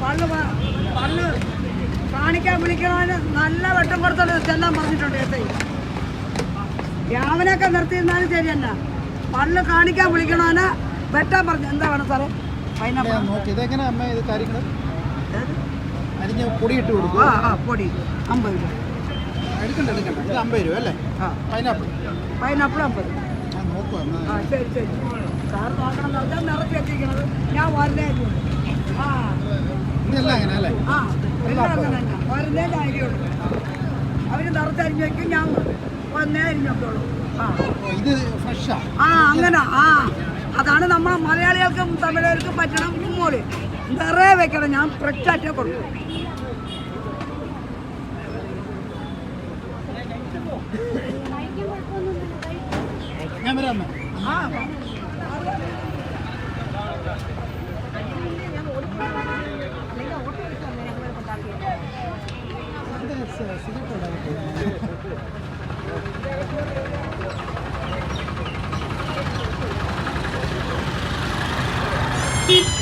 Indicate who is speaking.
Speaker 1: പള്ളു കാണിക്കാൻ വിളിക്കണവന് നല്ല വെട്ടം കൊടുത്തോണ്ട് ചെല്ലാൻ പറഞ്ഞിട്ടുണ്ട് എസ് ഐ. രാവിലെയൊക്കെ നിർത്തിയിരുന്നാലും ശരി തന്നെ. പള്ളു കാണിക്കാൻ വിളിക്കണവന് വെട്ടാൻ പറഞ്ഞു. എന്താ വേണം സാറേ?
Speaker 2: ഇതെങ്ങനെ അമ്മ ഇത് കാര്യങ്ങൾ അരിഞ്ഞ് പൊടി ഇട്ട് കൊടുക്കും.
Speaker 1: പൊടി 50 രൂപ.
Speaker 2: എടുക്കണ്ട ഇത് 50 രൂപ അല്ലേ? പൈനാപ്പിൾ
Speaker 1: 50. ശരി ശരി സാർ നോക്കണം. ഞാൻ നിറച്ച് വെച്ചിരിക്കണത് ഞാൻ വരുന്നേരുള്ളൂ.
Speaker 2: ഇതെല്ലാം അങ്ങനെ അല്ലേ?
Speaker 1: എല്ലാം അങ്ങനെ തന്നെ. വരുന്നേ കാര്യമുള്ളൂ. അവർ നിറച്ചരിഞ്ഞ് വയ്ക്കും, ഞാൻ വന്നേ അരിഞ്ഞോളൂ.
Speaker 2: ഇത് ഫ്രഷാ?
Speaker 1: അങ്ങനെ. അതാണ് നമ്മൾ മലയാളികൾക്കും തമിഴർക്കും പറ്റണം. മോള് നിറയെ വെക്കണം. ഞാൻ ഫ്രഷാറ്റേ കൊടുക്കും.
Speaker 2: ഞാൻ വരാം. സിഗരറ്റ്